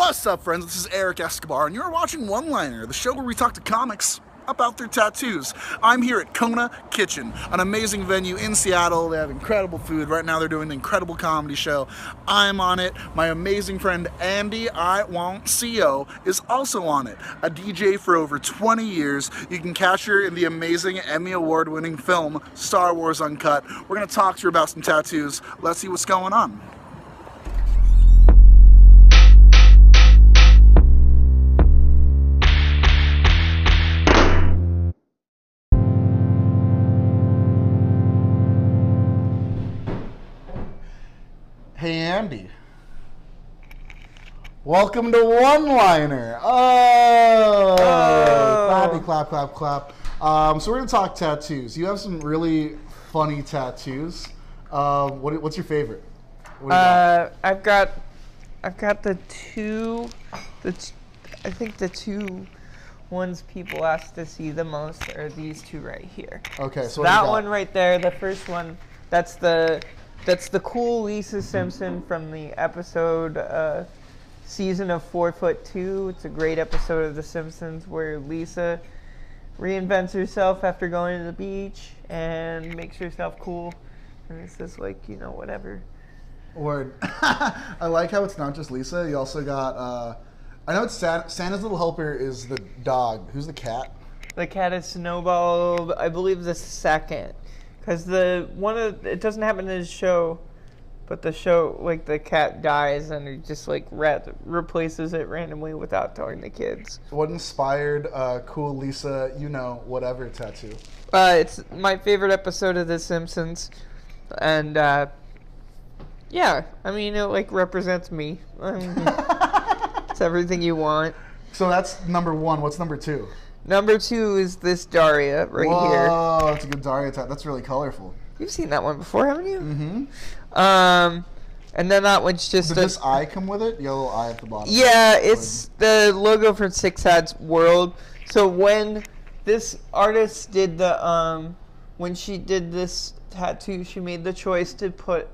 What's up, friends? This is Erik Escobar, and you're watching One Liner, the show where we talk to comics about their tattoos. I'm here at Kona Kitchen, an amazing venue in Seattle. They have incredible food. Right now they're doing an incredible comedy show. I'm on it. My amazing friend Andy Iwancio is also on it. A DJ for over 20 years. You can catch her in the amazing Emmy Award-winning film Star Wars Uncut. We're going to talk to her about some tattoos. Let's see what's going on. Hey Andy, welcome to One Liner. Oh, clappy, clap, clap, clap. So we're gonna talk tattoos. You have some really funny tattoos. What's your favorite? What do you got? I've got the two. I think the two ones people ask to see the most are these two right here. Okay, so that one right there, the first one, that's the cool Lisa Simpson from the episode season of 4'2". It's a great episode of The Simpsons where Lisa reinvents herself after going to the beach and makes herself cool. And it's just like, you know, whatever. Word. I like how it's not just Lisa. You also got, I know it's Santa's Little Helper is the dog. Who's the cat? The cat is Snowball, I believe the second. Because it doesn't happen in the show, but the show, like, the cat dies and it just, like, replaces it randomly without telling the kids. What inspired cool Lisa, you know, whatever tattoo? It's my favorite episode of The Simpsons. And, yeah, I mean, it, like, represents me. I mean, it's everything you want. So that's number one. What's number two? Number two is this Daria right here. Oh, that's a good Daria tattoo. That's really colorful. You've seen that one before, haven't you? Mm-hmm. And then that one's just Did this eye come with it? Yellow eye at the bottom. Yeah, it's the logo from Six Hats World. So when this artist did when she did this tattoo, she made the choice to put,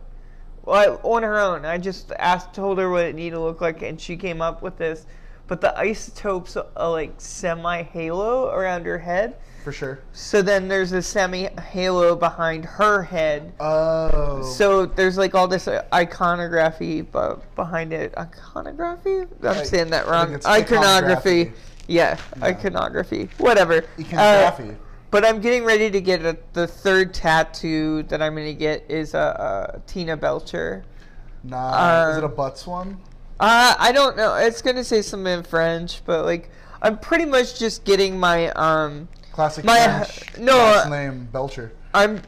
on her own. I just told her what it needed to look like, and she came up with this. But the isotope's a like semi-halo around her head. For sure. So then there's a semi-halo behind her head. Oh. So there's like all this iconography behind it. Iconography? I'm saying that wrong. Iconography. Yeah, iconography. Whatever. Iconography. But I'm getting ready to get the third tattoo that I'm going to get is a Tina Belcher. Nah. Is it a butts one? I don't know. It's gonna say something in French, but like I'm pretty much just getting my classic French last name Belcher. I'm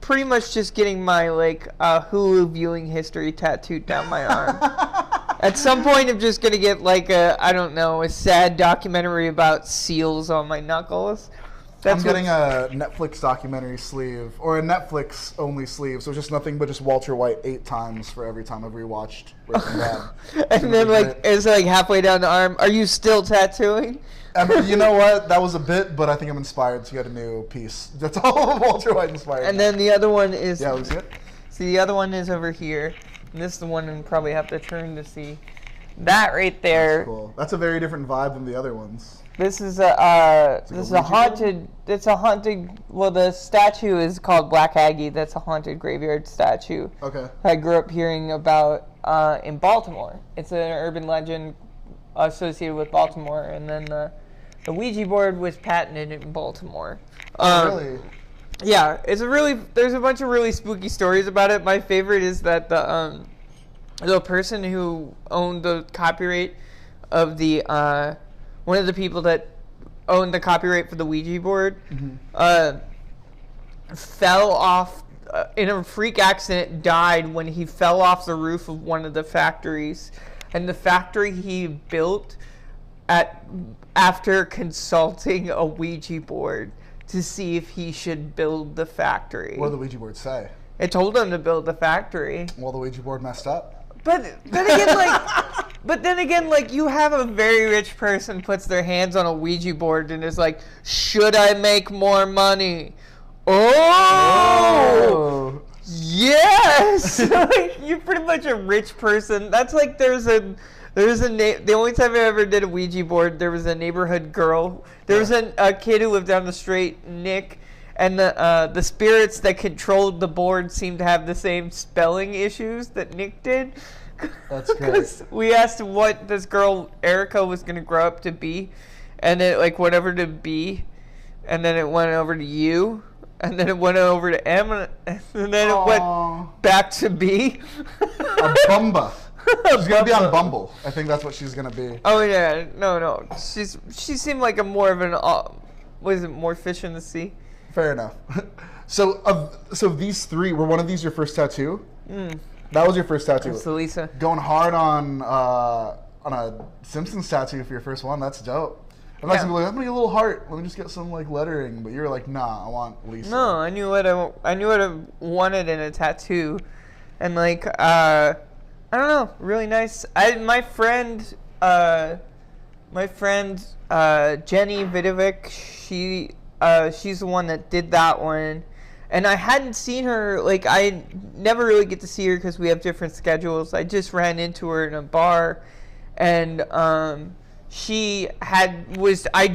pretty much just getting my like Hulu viewing history tattooed down my arm. At some point, I'm just gonna get like a sad documentary about seals on my knuckles. I'm getting a Netflix documentary sleeve, or a Netflix only sleeve, so it's just nothing but just Walter White 8 times for every time I've rewatched Breaking Bad. And then it's like halfway down the arm. Are you still tattooing? You know what? That was a bit, but I think I'm inspired to get a new piece. That's all Walter White inspired. And then the other one is... Yeah, was it? See, the other one is over here. And this is the one you probably have to turn to see. That right there. That's cool. That's a very different vibe than the other ones. This is a haunted. It's a haunted. Well, the statue is called Black Aggie. That's a haunted graveyard statue. Okay. I grew up hearing about in Baltimore. It's an urban legend associated with Baltimore, and then the Ouija board was patented in Baltimore. Really? Yeah, there's a bunch of really spooky stories about it. My favorite is that the person who owned the copyright of the one of the people that owned the copyright for the Ouija board fell off in a freak accident, died when he fell off the roof of one of the factories. And the factory he built after consulting a Ouija board to see if he should build the factory. What did the Ouija board say? It told him to build the factory. Well, the Ouija board messed up. But then again, like you have a very rich person puts their hands on a Ouija board and is like, should I make more money? Oh, Yes! Like, you're pretty much a rich person. That's like there's a There was the only time I ever did a Ouija board, there was a neighborhood girl. There was a kid who lived down the street, Nick, and the spirits that controlled the board seemed to have the same spelling issues that Nick did. That's great. We asked what this girl Erica was gonna grow up to be, and it like went over to B, and then it went over to U, and then it went over to M, and then it went back to B. A Bumba. She's gonna be on Bumble. I think that's what she's gonna be. Oh yeah, no. She seemed like a more of an was it more fish in the sea? Fair enough. So these three, were one of these your first tattoo? That was your first tattoo. It's Lisa. Going hard on a Simpsons tattoo for your first one. That's dope. I'm not gonna be like, I'm gonna get a little heart. Let me just get some like lettering. But you're like, nah, I want Lisa. No, I knew what I wanted in a tattoo, and like I don't know, really nice. My friend Jenny Vidovic, she's the one that did that one, and I hadn't seen her. Like I never really get to see her because we have different schedules. I just ran into her in a bar, and I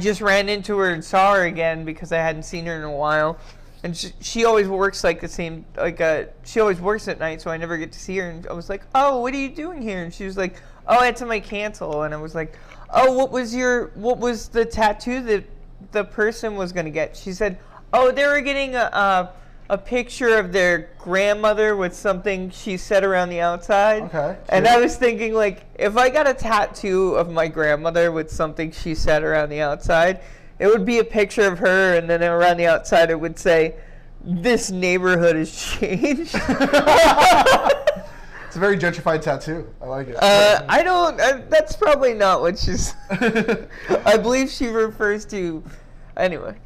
just ran into her and saw her again because I hadn't seen her in a while. And she always works like the same, she always works at night, so I never get to see her. And I was like, oh, what are you doing here? And she was like, oh, I had somebody cancel. And I was like, oh, what was the tattoo that the person was going to get? She said, oh, they were getting a picture of their grandmother with something she said around the outside. Okay. And I was thinking, like, if I got a tattoo of my grandmother with something she said around the outside, it would be a picture of her, and then around the outside it would say, this neighborhood has changed. It's a very gentrified tattoo. I like it. That's probably not what she's... I believe she refers to... Anyway.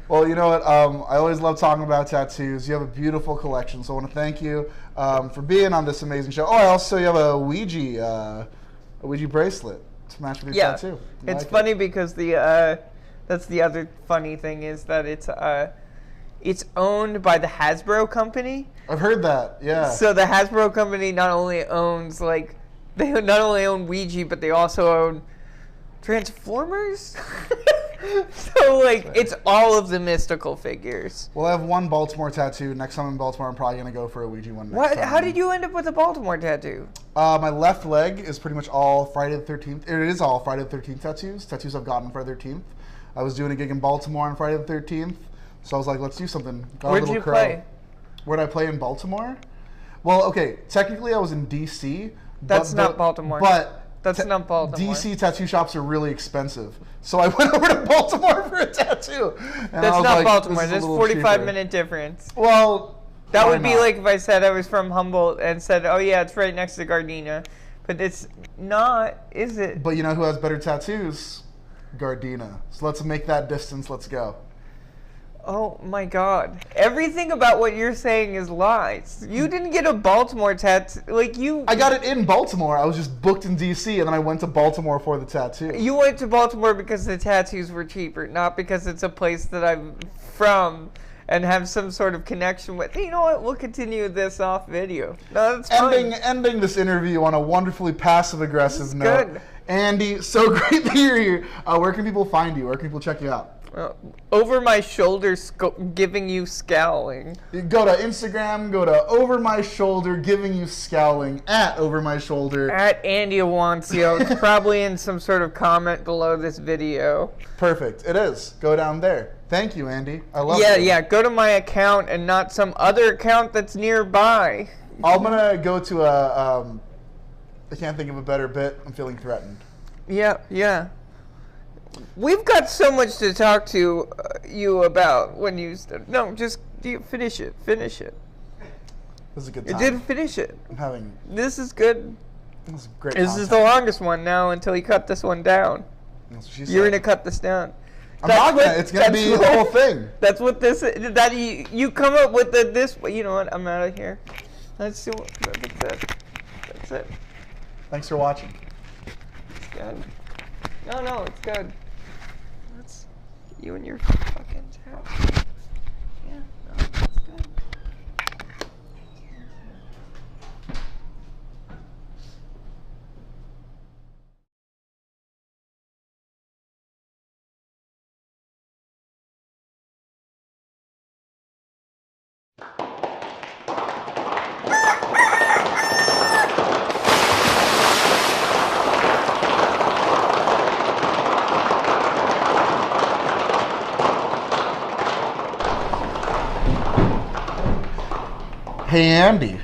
Well, you know what? I always love talking about tattoos. You have a beautiful collection, so I want to thank you for being on this amazing show. Oh, I also you have a Ouija bracelet to match with your tattoo. It's funny because that's the other funny thing is that it's owned by the Hasbro company. I've heard that. Yeah. So the Hasbro company not only owns they not only own Ouija, but they also own Transformers. So it's all of the mystical figures. Well, I have one Baltimore tattoo. Next time I'm in Baltimore, I'm probably gonna go for a Ouija one. Next time. How did you end up with a Baltimore tattoo? My left leg is pretty much all Friday the 13th. It is all Friday the 13th tattoos. Tattoos I've gotten Friday the 13th. I was doing a gig in Baltimore on Friday the 13th, so I was like, let's do something. Where'd you play? Where'd I play in Baltimore? Well, okay, technically I was in D.C. That's not Baltimore. But that's not Baltimore. DC tattoo shops are really expensive. So I went over to Baltimore for a tattoo. And that's not like, Baltimore. There's a 45-minute difference. Well, that would be like if I said I was from Humboldt and said, oh, yeah, it's right next to Gardena. But it's not, is it? But you know who has better tattoos? Gardena. So let's make that distance. Let's go. Oh, my God. Everything about what you're saying is lies. You didn't get a Baltimore tattoo. I got it in Baltimore. I was just booked in D.C. and then I went to Baltimore for the tattoo. You went to Baltimore because the tattoos were cheaper, not because it's a place that I'm from and have some sort of connection with. You know what? We'll continue this off video. No, that's fine. Ending this interview on a wonderfully passive-aggressive note. Good. Andy, so great that you're here. Where can people find you? Where can people check you out? Over my shoulder, giving you scowling. You go to Instagram, go to Over My Shoulder, giving you scowling, at Over My Shoulder. At Andy Iwancio. It's probably in some sort of comment below this video. Perfect. It is. Go down there. Thank you, Andy. I love it. Yeah. Go to my account and not some other account that's nearby. I'm going to go to I can't think of a better bit. I'm feeling threatened. Yeah. We've got so much to talk to you about when you... No, just finish it. Finish it. This is a good time. You did finish it. I'm having... This is good. This is great This is the longest one now until you cut this one down. That's what she You're said. going to cut this down. I'm not going to. It's going to be the whole thing. That's what this is. That you come up with this... You know what? I'm out of here. Let's see what... That's it. Thanks for watching. It's good. No, it's good. That's you and your fucking tap. Yeah, no, it's good. Hey, Andy.